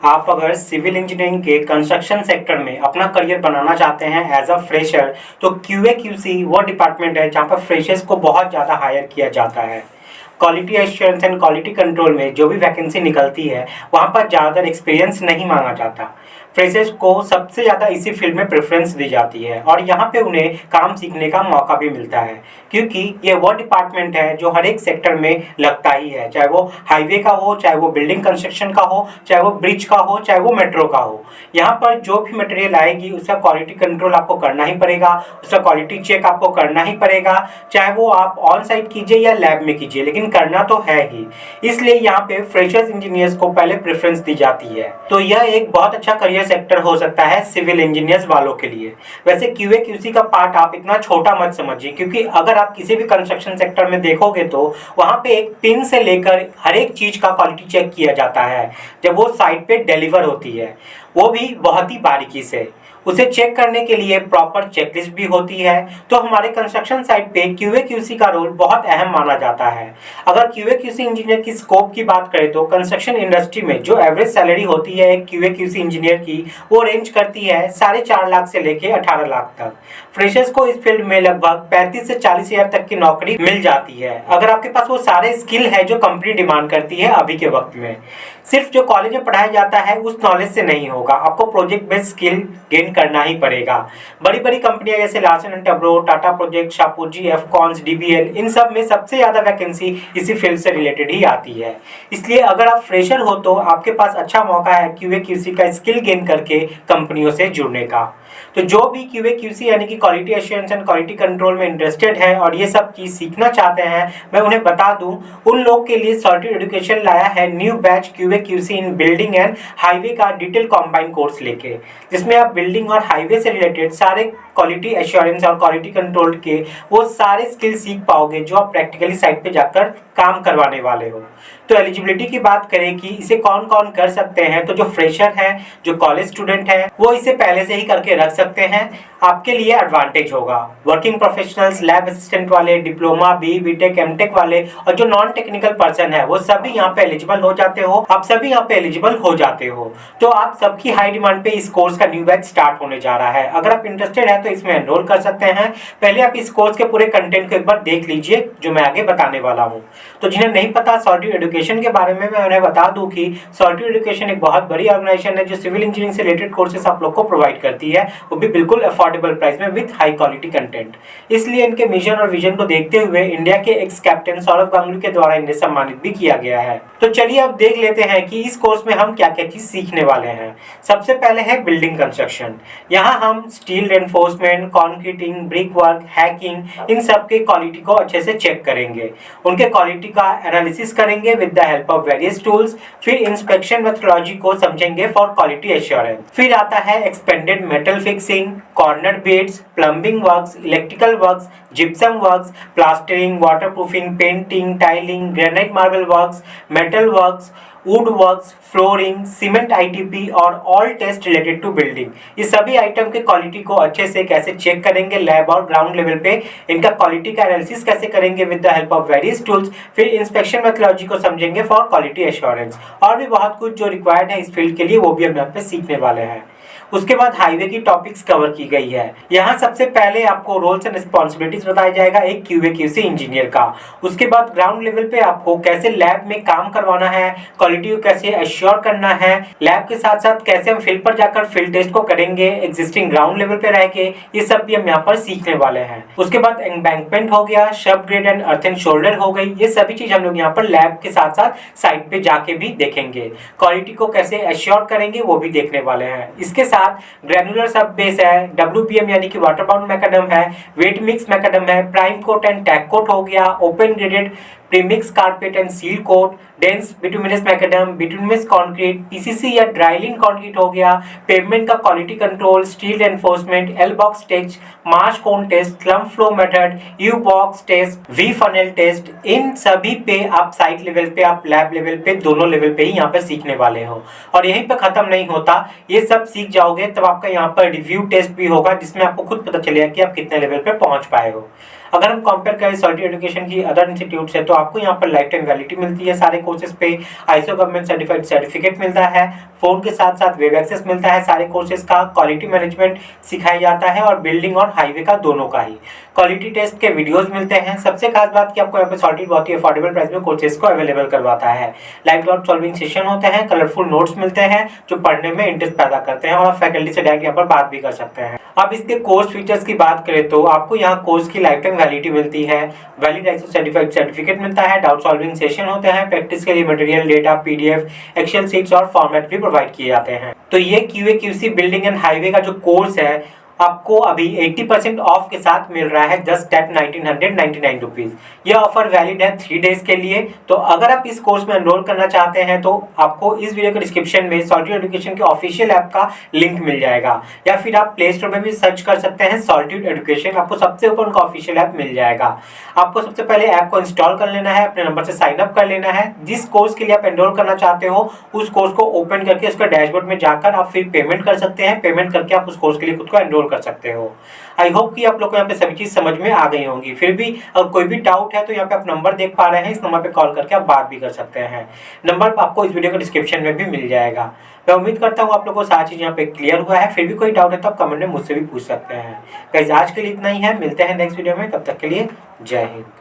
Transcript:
आप अगर civil engineering के कंस्ट्रक्शन सेक्टर में अपना करियर बनाना चाहते हैं एज अ फ्रेशर, तो क्यूए क्यूसी वो डिपार्टमेंट है जहाँ पर फ्रेशर्स को बहुत ज़्यादा हायर किया जाता है। Quality assurance and quality control में जो भी वैकेंसी निकलती है वहाँ पर ज़्यादातर एक्सपीरियंस नहीं मांगा जाता। फ्रेशर्स को सबसे ज़्यादा इसी फील्ड में प्रेफरेंस दी जाती है और यहाँ पे उन्हें काम सीखने का मौका भी मिलता है, क्योंकि ये वो डिपार्टमेंट है जो हर एक सेक्टर में लगता ही है, चाहे वो हाईवे का हो, चाहे वो बिल्डिंग कंस्ट्रक्शन का हो, चाहे वो ब्रिज का हो, चाहे वो मेट्रो का हो। यहाँ पर जो भी मटेरियल आएगी उसका क्वालिटी कंट्रोल आपको करना ही पड़ेगा, उसका क्वालिटी चेक आपको करना ही पड़ेगा, चाहे वो आप ऑन साइट कीजिए या लैब में कीजिए, लेकिन करना तो है ही। इसलिए यहाँ पे फ्रेशर्स इंजीनियर्स को पहले प्रेफरेंस दी जाती है। तो यह एक बहुत अच्छा करियर सेक्टर हो सकता है सिविल इंजीनियर्स वालों के लिए। वैसे क्यूए क्यूसी का पार्ट आप इतना छोटा मत समझिए, क्योंकि अगर आप किसी भी कंस्ट्रक्शन सेक्टर में देखोगे तो वहाँ पे एक पिन से लेकर हर एक चीज का क्वालिटी चेक किया जाता है जब वो साइट पे डिलीवर होती है, वो भी बहुत ही बारीकी से। उसे चेक करने के लिए प्रॉपर चेकलिस्ट भी होती है। तो हमारे कंस्ट्रक्शन साइट पे क्यूए क्यूसी का रोल बहुत अहम माना जाता है। अगर क्यूए क्यूसी इंजीनियर की स्कोप की बात करें तो कंस्ट्रक्शन इंडस्ट्री में जो एवरेज सैलरी होती है एक क्यूए क्यूसी इंजीनियर की, वो रेंज करती है 4.5 लाख से लेके 18 लाख तक। फ्रेशर्स को इस फील्ड में लगभग 35 से 40 हजार तक की नौकरी मिल जाती है, अगर आपके पास वो सारे स्किल है जो कंपनी डिमांड करती है अभी के वक्त में। सिर्फ जो कॉलेज में पढ़ाया जाता है उस नॉलेज से नहीं होगा, आपको प्रोजेक्ट बेस्ड स्किल गेन करना ही पड़ेगा। बड़ी बड़ी कंपनियां जैसे Larsen and Toubro, Tata project, Shapoorji, Afcons, DBL, इन सब में सबसे ज्यादा वैकेंसी इसी फील्ड से रिलेटेड ही आती है। इसलिए अगर आप फ्रेशर हो तो आपके पास अच्छा मौका है क्यूए क्यूसी का स्किल गेन करके कंपनियों से जुड़ने का। तो जो भी क्यूए क्यूसी यानी कि quality assurance and quality control में इंटरेस्टेड है और ये सब चीज सीखना चाहते हैं, मैं उन्हें बता दूं, उन लोग के लिए सॉर्टेड एजुकेशन लाया है new batch QA QC in building and highway का डिटेल कॉम्बाइंड कोर्स लेके, जिसमें आप बिल्डिंग और हाईवे से रिलेटेड सारे क्वालिटी एश्योरेंस और क्वालिटी कंट्रोल के वो सारे स्किल सीख पाओगे जो आप प्रैक्टिकली साइट पे जाकर काम करवाने वाले हो। तो एलिजिबिलिटी की बात करें कि इसे कौन कौन कर सकते हैं, तो जो फ्रेशर है, जो कॉलेज स्टूडेंट है, वो इसे पहले से ही करके रख सकते हैं। आपके लिए एडवांटेज होगा। वर्किंग प्रोफेशनल्स, लैब असिस्टेंट वाले, डिप्लोमा, बीटेक, एमटेक वाले और जो नॉन टेक्निकल पर्सन है वो सभी यहाँ पे एलिजिबल हो जाते हो। आप सभी यहाँ पे एलिजिबल हो जाते हो। तो आप सबकी हाई डिमांड पे इस कोर्स का न्यू बैच स्टार्ट होने जा रहा है। अगर आप इंटरेस्टेड है तो इसमें एनरोल कर सकते हैं। पहले आप इस कोर्स के पूरे कंटेंट को एक बार देख लीजिए जो मैं आगे बताने वाला हूँ। तो जिन्हें नहीं पता सॉर्टेड एजुकेशन के बारे में, मैं उन्हें बता दूं कि सॉर्टेड एजुकेशन एक बहुत बड़ी ऑर्गेनाइजेशन है जो सिविल इंजीनियरिंग से रिलेटेड कोर्सेस आप लोग को प्रोवाइड करती है, वो भी बिल्कुल अफोर्डेबल प्राइस में विद हाई क्वालिटी कंटेंट। इसलिए इनके मिशन और विजन को देखते हुए इंडिया के एक्स कैप्टन सौरभ गांगुली के द्वारा इन्हें सम्मानित भी किया गया है। तो चलिए अब देख लेते हैं कि इस कोर्स में हम क्या क्या चीज सीखने वाले हैं। सबसे पहले है बिल्डिंग कंस्ट्रक्शन। यहाँ हम steel reinforcement, concreting, brick work, hacking, इन सब के क्वालिटी को अच्छे से चेक करेंगे, उनके क्वालिटी का एनालिसिस करेंगे with the help of various tools. फिर इंस्पेक्शन मेथोडोलॉजी को समझेंगे फॉर क्वालिटी एश्योरेंस। फिर आता है expanded metal fixing, corner bits, plumbing works, electrical works, gypsum works, plastering, waterproofing, painting, tiling, granite marble works, metal works, wood works, flooring, cement ITP और all test related to building. ये सभी item के quality को अच्छे से कैसे check करेंगे lab और ग्राउंड लेवल पे, इनका क्वालिटी का एनालिसिस कैसे करेंगे with the help of various tools. फिर इंस्पेक्शन मेथोडोलॉजी को समझेंगे फॉर क्वालिटी एश्योरेंस। और भी बहुत कुछ जो रिक्वायर्ड है इस फील्ड के लिए वो भी हम यहाँ पे सीखने वाले हैं। उसके बाद हाईवे की टॉपिक्स कवर की गई है। यहाँ सबसे पहले आपको रोल्स एंड रिस्पॉन्सिबिलिटीज बताया जाएगा एक क्यूए क्यूसी इंजीनियर का। उसके बाद ग्राउंड लेवल पे आपको कैसे लैब में काम करवाना है, क्वालिटी को कैसे एश्योर करना है, लैब के साथ साथ कैसे हम फील्ड पर जाकर फील्ड टेस्ट को करेंगे एग्जिस्टिंग ग्राउंड लेवल पे रह के, ये सब भी हम यहाँ पर सीखने वाले हैं। उसके बाद एम्बैंकमेंट हो गया, sub grade and earth and shoulder हो गई, ये सभी चीज हम लोग यहाँ पर लैब के साथ साथ साइट पे जाके भी देखेंगे। क्वालिटी को कैसे एश्योर करेंगे वो भी देखने वाले हैं। इसके साथ ग्रेनुलर सब बेस है, डब्ल्यूपीएम यानी कि वाटर बाउंड मैकेडम है, वेट मिक्स मैकेडम है, prime coat and tack coat हो गया, open graded premix carpet and seal coat, dense bituminous macadam, bituminous concrete, PCC या ड्राइलिन कंक्रीट हो गया, पेवमेंट का quality control, steel enforcement, L box test, marsh cone test, slump flow method, U box test, V funnel test, इन सभी पे आप site level पे, आप लैब लेवल पे, दोनों लेवल पे ही यहाँ पे सीखने वाले हो। और यहीं पे खत्म नहीं होता, ये सब सीख जाओगे तब आपका यहाँ पर रिव्यू टेस्ट भी होगा जिसमें आपको खुद पता चलेगा कि आप कितने लेवल पे पहुंच पाए हो। अगर हम कंपेयर करें सॉलिड एजुकेशन की अदर इंस्टीट्यूट से तो आपको यहाँ पर लाइफ टाइम वैलिडिटी मिलती है सारे कोर्सेज पे, आईएसओ गवर्नमेंट सर्टिफाइड सर्टिफिकेट मिलता है, फोन के साथ साथ वेब एक्सेस मिलता है सारे कोर्सेज का, क्वालिटी मैनेजमेंट सिखाया जाता है और बिल्डिंग और हाईवे का दोनों का ही, क्वालिटी टेस्ट के वीडियोस मिलते हैं। सबसे खास बात कि आपको यहाँ पे सॉलिड बहुत ही अफोर्डेबल प्राइस में कोर्सेज को अवेलेबल करवाता है। लाइव डॉट सॉल्विंग सेशन होते हैं, कलरफुल नोट्स मिलते हैं जो पढ़ने में इंटरेस्ट पैदा करते हैं और आप फैकल्टी से डायरेक्ट यहाँ पर बात भी कर सकते हैं। अब इसके कोर्स फीचर्स की बात करें तो आपको यहाँ कोर्स की लाइफ टाइम वैलिडिटी मिलती है, वैलिड आईएसओ सर्टिफाइड सर्टिफिकेट मिलता है, डाउट सॉल्विंग सेशन होते हैं, प्रैक्टिस के लिए material, data, PDF, Excel sheets और फॉर्मेट भी प्रोवाइड किए जाते हैं। तो ये QA QC building and highway का जो कोर्स है आपको अभी 80% ऑफ के साथ मिल रहा है जस्ट एट 1999 रुपीज़। ये ऑफर वैलिड है 3 डेज के लिए। तो अगर आप इस कोर्स में एनरोल करना चाहते हैं तो आपको इस वीडियो के डिस्क्रिप्शन में सॉलिट्यूड एजुकेशन के ऑफिशियल ऐप का लिंक मिल जाएगा, या फिर आप प्ले स्टोर में भी सर्च कर सकते हैं सॉलिट्यूड एजुकेशन, आपको सबसे ऊपर उनका ऑफिशियल ऐप मिल जाएगा। आपको सबसे पहले ऐप को इंस्टॉल कर लेना है, अपने नंबर से साइन अप कर लेना है, जिस कोर्स के लिए आप एनरोल करना चाहते हो उस कोर्स को ओपन करके उसका डैशबोर्ड में जाकर आप फिर पेमेंट कर सकते हैं, पेमेंट करके आप उस कोर्स के लिए खुद को एनरोल कर सकते हो। आई होप कि आप लोग को यहाँ पे सभी चीज समझ में आ गई होंगी। फिर भी अगर कोई भी डाउट है तो यहाँ पे आप नंबर देख पा रहे हैं, इस नंबर पे कॉल करके आप बात भी कर सकते हैं। नंबर आपको इस वीडियो के डिस्क्रिप्शन में भी मिल जाएगा। मैं उम्मीद करता हूँ आप लोगों को सारी चीज यहाँ पे क्लियर हुआ है। फिर भी कोई डाउट है तो आप कमेंट में मुझसे भी पूछ सकते हैं। गाइस आज के लिए इतना ही है, मिलते हैं नेक्स्ट वीडियो में, तब तक के लिए जय हिंद।